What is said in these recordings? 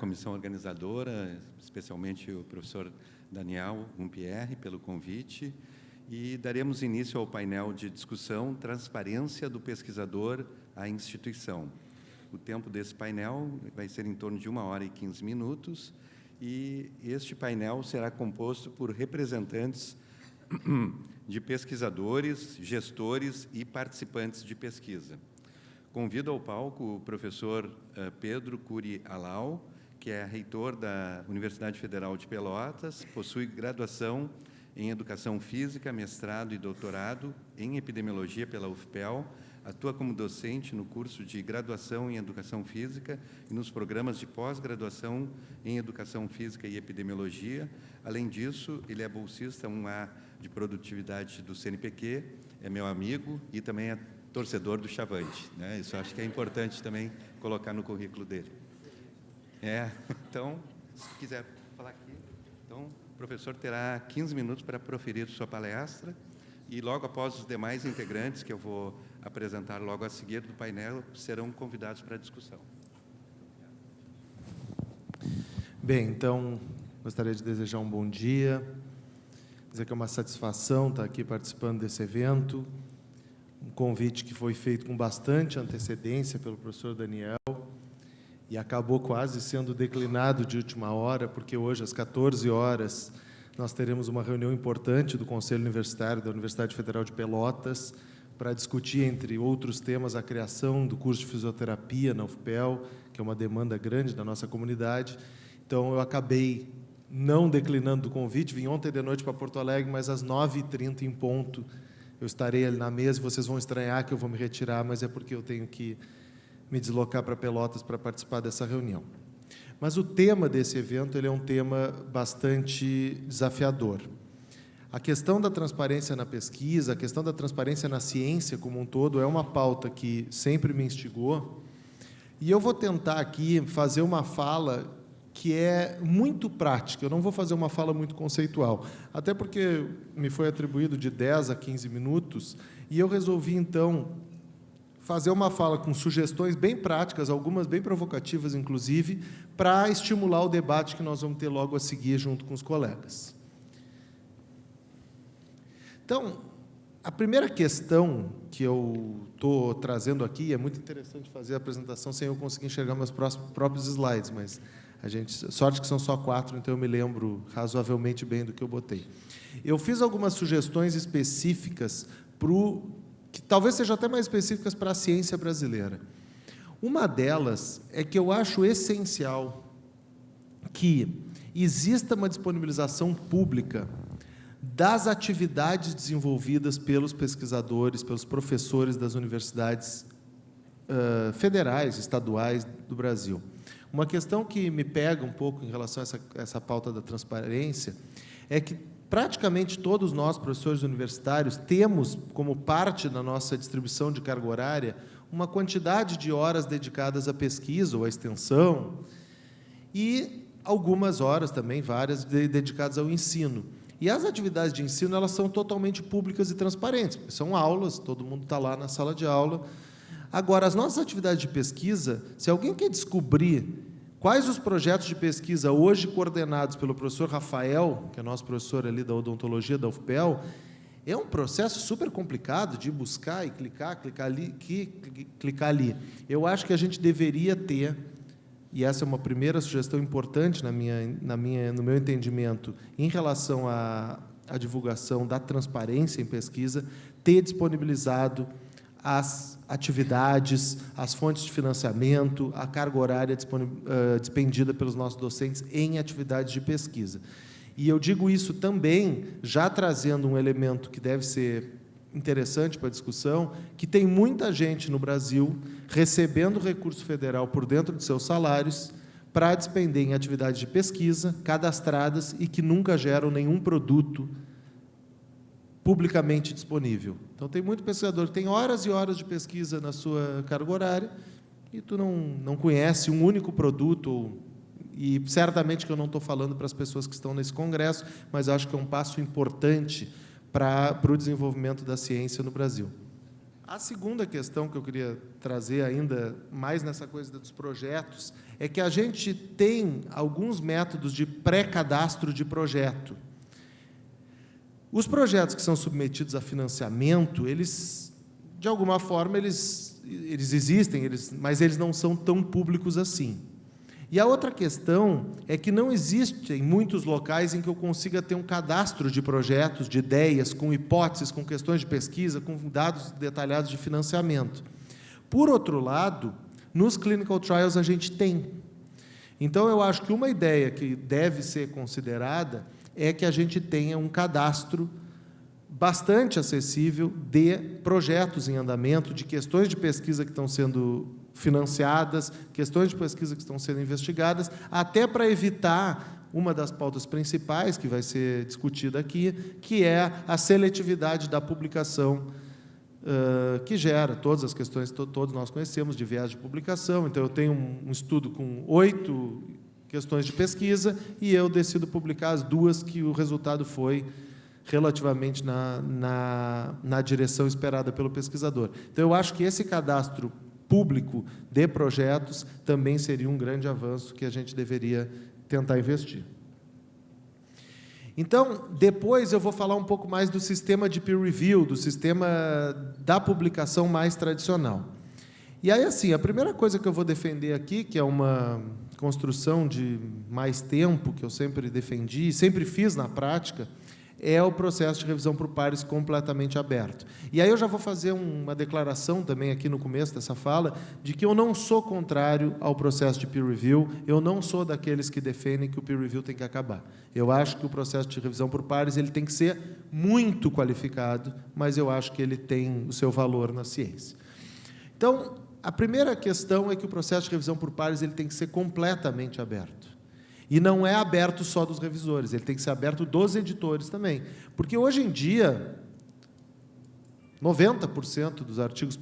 comissão organizadora, especialmente o professor Daniel Rumpierre, pelo convite, e daremos início ao painel de discussão Transparência do Pesquisador à Instituição. O tempo desse painel vai ser em torno de 1 hora e 15 minutos, e este painel será composto por representantes de pesquisadores, gestores e participantes de pesquisa. Convido ao palco o professor Pedro Curi Alau, que é reitor da Universidade Federal de Pelotas, possui graduação em Educação Física, mestrado e doutorado em Epidemiologia pela UFPEL, atua como docente no curso de Graduação em Educação Física e nos programas de pós-graduação em Educação Física e Epidemiologia. Além disso, ele é bolsista 1A de Produtividade do CNPq, é meu amigo e também é torcedor do Chavante, né? Isso acho que é importante também colocar no currículo dele. Então, se quiser falar aqui, então, o professor terá 15 minutos para proferir sua palestra e logo após os demais integrantes, que eu vou apresentar logo a seguir do painel, serão convidados para a discussão. Bem, então, gostaria de desejar um bom dia, dizer que é uma satisfação estar aqui participando desse evento, um convite que foi feito com bastante antecedência pelo professor Daniel e acabou quase sendo declinado de última hora, porque hoje, às 14 horas, nós teremos uma reunião importante do Conselho Universitário da Universidade Federal de Pelotas para discutir, entre outros temas, a criação do curso de fisioterapia na UFPEL, que é uma demanda grande da nossa comunidade. Então, eu acabei não declinando o convite, vim ontem de noite para Porto Alegre, mas às 9h30 em ponto eu estarei ali na mesa, vocês vão estranhar que eu vou me retirar, mas é porque eu tenho que me deslocar para Pelotas para participar dessa reunião. Mas o tema desse evento ele é um tema bastante desafiador. A questão da transparência na pesquisa, a questão da transparência na ciência como um todo, é uma pauta que sempre me instigou, e eu vou tentar aqui fazer uma fala que é muito prática, eu não vou fazer uma fala muito conceitual, até porque me foi atribuído de 10 a 15 minutos, e eu resolvi, então, fazer uma fala com sugestões bem práticas, algumas bem provocativas, inclusive, para estimular o debate que nós vamos ter logo a seguir junto com os colegas. Então, a primeira questão que eu estou trazendo aqui, é muito interessante fazer a apresentação sem eu conseguir enxergar meus próprios slides, mas sorte que são só 4, então eu me lembro razoavelmente bem do que eu botei. Eu fiz algumas sugestões específicas que talvez sejam até mais específicas para a ciência brasileira. Uma delas é que eu acho essencial que exista uma disponibilização pública das atividades desenvolvidas pelos pesquisadores, pelos professores das universidades federais, estaduais do Brasil. Uma questão que me pega um pouco em relação a essa pauta da transparência é que praticamente todos nós, professores universitários, temos, como parte da nossa distribuição de carga horária, uma quantidade de horas dedicadas à pesquisa ou à extensão e algumas horas também, várias, dedicadas ao ensino. E as atividades de ensino, elas são totalmente públicas e transparentes, porque são aulas, todo mundo está lá na sala de aula. Agora, as nossas atividades de pesquisa, se alguém quer descobrir quais os projetos de pesquisa hoje coordenados pelo professor Rafael, que é nosso professor ali da odontologia da UFPEL, é um processo super complicado de buscar e clicar ali. Eu acho que a gente deveria ter, e essa é uma primeira sugestão importante no meu entendimento, em relação à divulgação da transparência em pesquisa, ter disponibilizado as atividades, as fontes de financiamento, a carga horária despendida pelos nossos docentes em atividades de pesquisa. E eu digo isso também, já trazendo um elemento que deve ser interessante para a discussão, que tem muita gente no Brasil recebendo recurso federal por dentro de seus salários para despender em atividades de pesquisa, cadastradas e que nunca geram nenhum produto publicamente disponível. Então, tem muito pesquisador que tem horas e horas de pesquisa na sua carga horária e tu não conhece um único produto, e certamente que eu não estou falando para as pessoas que estão nesse congresso, mas acho que é um passo importante para o desenvolvimento da ciência no Brasil. A segunda questão que eu queria trazer ainda mais nessa coisa dos projetos é que a gente tem alguns métodos de pré-cadastro de projeto. Os projetos que são submetidos a financiamento, eles, de alguma forma, eles existem, mas eles não são tão públicos assim. E a outra questão é que não existe em muitos locais em que eu consiga ter um cadastro de projetos, de ideias, com hipóteses, com questões de pesquisa, com dados detalhados de financiamento. Por outro lado, nos clinical trials a gente tem. Então, eu acho que uma ideia que deve ser considerada é que a gente tenha um cadastro bastante acessível de projetos em andamento, de questões de pesquisa que estão sendo financiadas, questões de pesquisa que estão sendo investigadas, até para evitar uma das pautas principais que vai ser discutida aqui, que é a seletividade da publicação, que gera todas as questões que todos nós conhecemos de viés de publicação. Então, eu tenho um estudo com 8 questões de pesquisa e eu decido publicar as 2 que o resultado foi relativamente na direção esperada pelo pesquisador. Então, eu acho que esse cadastro público de projetos também seria um grande avanço que a gente deveria tentar investir. Então, depois eu vou falar um pouco mais do sistema de peer review, do sistema da publicação mais tradicional. E aí, assim, a primeira coisa que eu vou defender aqui, que é uma construção de mais tempo, que eu sempre defendi, sempre fiz na prática, é o processo de revisão por pares completamente aberto. E aí eu já vou fazer uma declaração também aqui no começo dessa fala, de que eu não sou contrário ao processo de peer review, eu não sou daqueles que defendem que o peer review tem que acabar. Eu acho que o processo de revisão por pares ele tem que ser muito qualificado, mas eu acho que ele tem o seu valor na ciência. Então, a primeira questão é que o processo de revisão por pares ele tem que ser completamente aberto. E não é aberto só dos revisores, ele tem que ser aberto dos editores também. Porque, hoje em dia, 90% dos artigos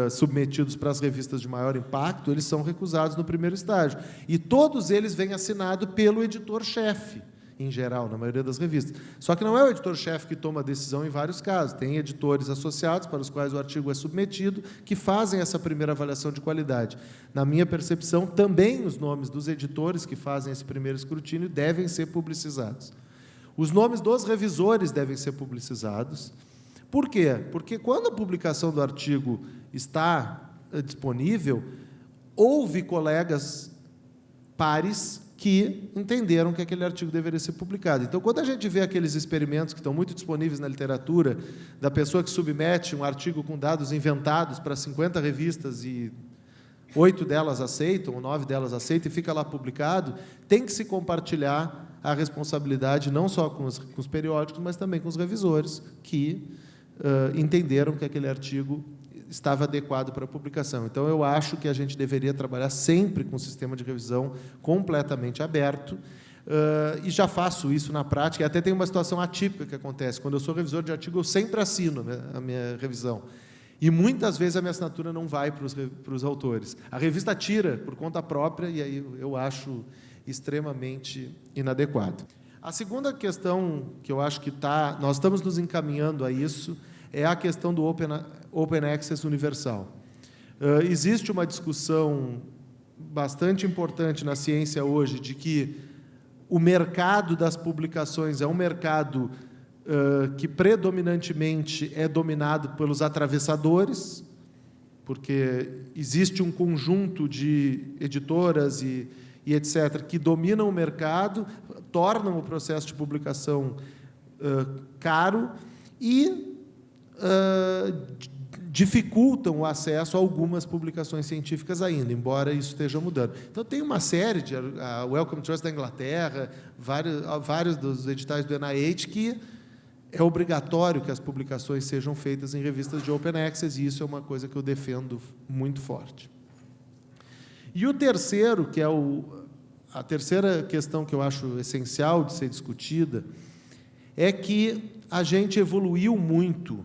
submetidos para as revistas de maior impacto, eles são recusados no primeiro estágio. E todos eles vêm assinados pelo editor-chefe, em geral, na maioria das revistas. Só que não é o editor-chefe que toma a decisão em vários casos. Tem editores associados, para os quais o artigo é submetido, que fazem essa primeira avaliação de qualidade. Na minha percepção, também os nomes dos editores que fazem esse primeiro escrutínio devem ser publicizados. Os nomes dos revisores devem ser publicizados. Por quê? Porque, quando a publicação do artigo está disponível, houve colegas pares que entenderam que aquele artigo deveria ser publicado. Então, quando a gente vê aqueles experimentos que estão muito disponíveis na literatura, da pessoa que submete um artigo com dados inventados para 50 revistas e 8 delas aceitam, ou 9 delas aceitam, e fica lá publicado, tem que se compartilhar a responsabilidade não só com os periódicos, mas também com os revisores, que entenderam que aquele artigo estava adequado para a publicação. Então, eu acho que a gente deveria trabalhar sempre com um sistema de revisão completamente aberto, e já faço isso na prática, e até tem uma situação atípica que acontece. Quando eu sou revisor de artigo, eu sempre assino a minha revisão. E, muitas vezes, a minha assinatura não vai para os autores. A revista tira por conta própria, e aí eu acho extremamente inadequado. A segunda questão que eu acho que nós estamos nos encaminhando a isso, é a questão do Open Access universal. Existe uma discussão bastante importante na ciência hoje de que o mercado das publicações é um mercado que predominantemente é dominado pelos atravessadores, porque existe um conjunto de editoras e etc., que dominam o mercado, tornam o processo de publicação caro e dificultam o acesso a algumas publicações científicas ainda, embora isso esteja mudando. Então, tem uma série a Wellcome Trust da Inglaterra, vários dos editais do NIH, que é obrigatório que as publicações sejam feitas em revistas de Open Access, e isso é uma coisa que eu defendo muito forte. E o terceiro, que é a terceira questão que eu acho essencial de ser discutida, é que a gente evoluiu muito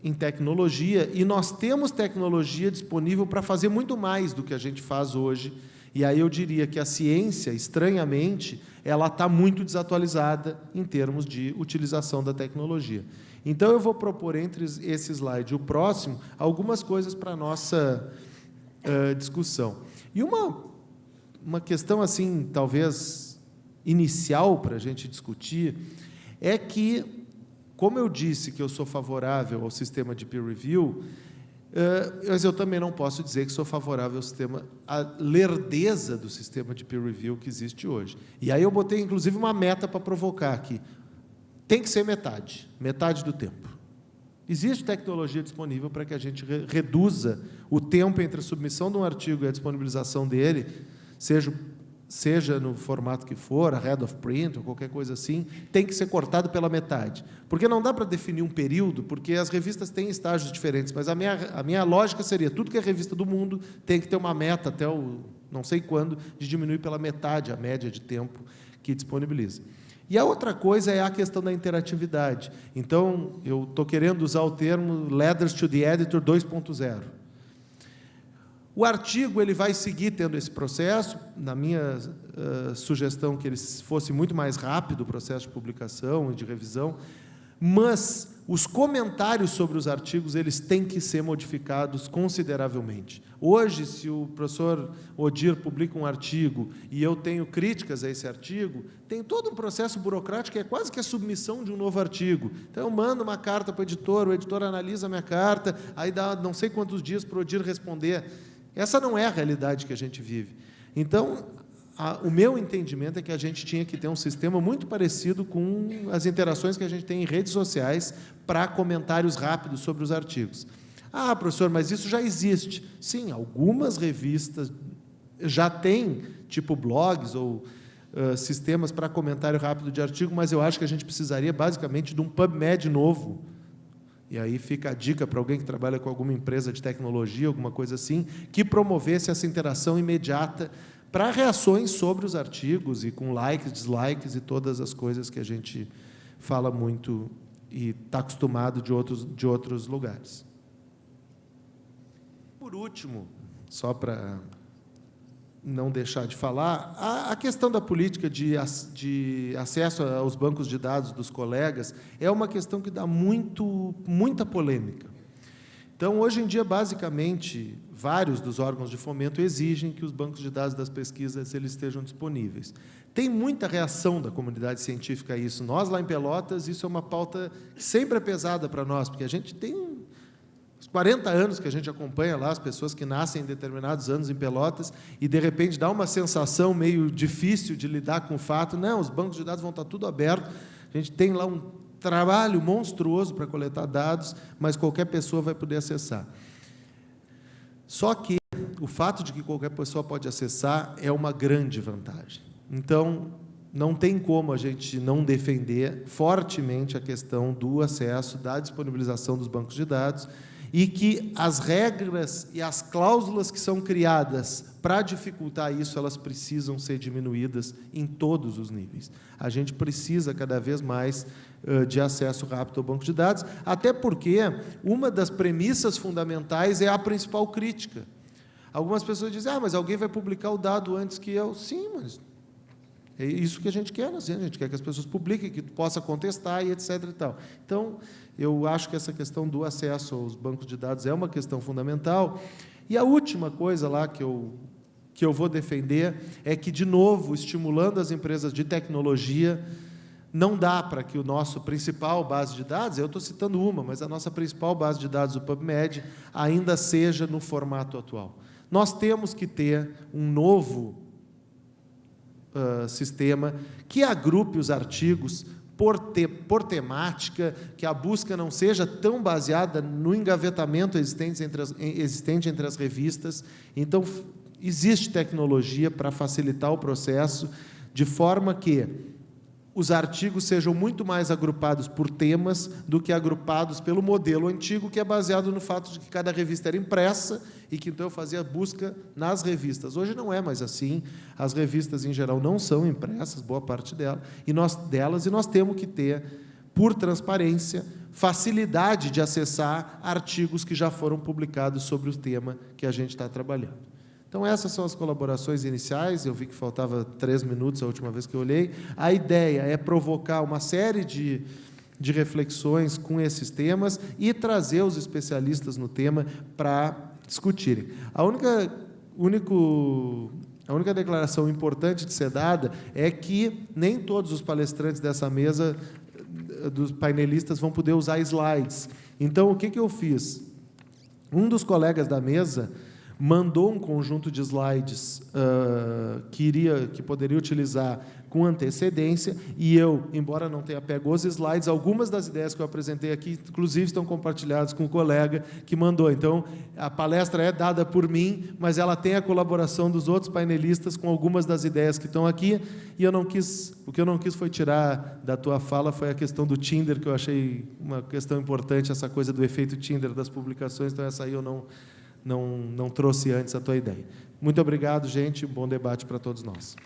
em tecnologia, e nós temos tecnologia disponível para fazer muito mais do que a gente faz hoje E aí eu diria que a ciência, estranhamente, ela está muito desatualizada em termos de utilização da tecnologia. Então, eu vou propor entre esse slide e o próximo algumas coisas para a nossa discussão. E uma questão, assim, talvez inicial para a gente discutir, é que, como eu disse que eu sou favorável ao sistema de peer review, mas eu também não posso dizer que sou favorável ao sistema, à lerdeza do sistema de peer review que existe hoje. E aí eu botei, inclusive, uma meta para provocar aqui. Tem que ser metade do tempo. Existe tecnologia disponível para que a gente reduza o tempo entre a submissão de um artigo e a disponibilização dele, seja no formato que for, a head of print ou qualquer coisa assim, tem que ser cortado pela metade. Porque não dá para definir um período, porque as revistas têm estágios diferentes, mas a minha lógica seria, tudo que é revista do mundo tem que ter uma meta até o não sei quando, de diminuir pela metade a média de tempo que disponibiliza. E a outra coisa é a questão da interatividade. Então, eu estou querendo usar o termo Letters to the Editor 2.0. O artigo ele vai seguir tendo esse processo, na minha sugestão que ele fosse muito mais rápido o processo de publicação e de revisão, mas os comentários sobre os artigos eles têm que ser modificados consideravelmente. Hoje, se o professor Odir publica um artigo e eu tenho críticas a esse artigo, tem todo um processo burocrático que é quase que a submissão de um novo artigo. Então, eu mando uma carta para o editor analisa a minha carta, aí dá não sei quantos dias para o Odir responder. Essa não é a realidade que a gente vive. Então, o meu entendimento é que a gente tinha que ter um sistema muito parecido com as interações que a gente tem em redes sociais para comentários rápidos sobre os artigos. Ah, professor, mas isso já existe. Sim, algumas revistas já têm, tipo blogs ou sistemas para comentário rápido de artigo, mas eu acho que a gente precisaria, basicamente, de um PubMed novo. E aí fica a dica para alguém que trabalha com alguma empresa de tecnologia, alguma coisa assim, que promovesse essa interação imediata para reações sobre os artigos, e com likes, dislikes e todas as coisas que a gente fala muito e está acostumado de outros lugares. Por último, só para não deixar de falar, a questão da política de acesso aos bancos de dados dos colegas é uma questão que dá muita polêmica. Então, hoje em dia, basicamente, vários dos órgãos de fomento exigem que os bancos de dados das pesquisas eles estejam disponíveis. Tem muita reação da comunidade científica a isso. Nós, lá em Pelotas, isso é uma pauta que sempre é pesada para nós, porque a gente tem uns 40 anos que a gente acompanha lá as pessoas que nascem em determinados anos em Pelotas e, de repente, dá uma sensação meio difícil de lidar com o fato, não, os bancos de dados vão estar tudo aberto, a gente tem lá um trabalho monstruoso para coletar dados, mas qualquer pessoa vai poder acessar. Só que o fato de que qualquer pessoa pode acessar é uma grande vantagem. Então, não tem como a gente não defender fortemente a questão do acesso, da disponibilização dos bancos de dados, e que as regras e as cláusulas que são criadas para dificultar isso, elas precisam ser diminuídas em todos os níveis. A gente precisa cada vez mais de acesso rápido ao banco de dados, até porque uma das premissas fundamentais é a principal crítica. Algumas pessoas dizem, mas alguém vai publicar o dado antes que eu. Sim, mas é isso que a gente quer, assim, a gente quer que as pessoas publiquem, que possa contestar e etc. E tal. Então, eu acho que essa questão do acesso aos bancos de dados é uma questão fundamental. E a última coisa lá que eu vou defender é que, de novo, estimulando as empresas de tecnologia, não dá para que o nosso principal base de dados, eu estou citando uma, mas a nossa principal base de dados, o PubMed, ainda seja no formato atual. Nós temos que ter um novo sistema que agrupe os artigos por temática, que a busca não seja tão baseada no engavetamento existente entre as revistas. Então, existe tecnologia para facilitar o processo, de forma que os artigos sejam muito mais agrupados por temas do que agrupados pelo modelo antigo, que é baseado no fato de que cada revista era impressa e que, então, eu fazia busca nas revistas. Hoje não é mais assim. As revistas, em geral, não são impressas, boa parte delas, e nós temos que ter, por transparência, facilidade de acessar artigos que já foram publicados sobre o tema que a gente está trabalhando. Então, essas são as colaborações iniciais. Eu vi que faltava 3 minutos a última vez que eu olhei. A ideia é provocar uma série de reflexões com esses temas e trazer os especialistas no tema para discutirem. A única declaração importante de ser dada é que nem todos os palestrantes dessa mesa, dos painelistas, vão poder usar slides. Então, o que eu fiz? Um dos colegas da mesa mandou um conjunto de slides que poderia utilizar com antecedência, e eu, embora não tenha pego os slides, algumas das ideias que eu apresentei aqui, inclusive, estão compartilhadas com o colega que mandou. Então, a palestra é dada por mim, mas ela tem a colaboração dos outros painelistas com algumas das ideias que estão aqui, e o que eu não quis foi tirar da tua fala, foi a questão do Tinder, que eu achei uma questão importante, essa coisa do efeito Tinder das publicações, então essa aí eu não trouxe antes a tua ideia. Muito obrigado, gente, bom debate para todos nós.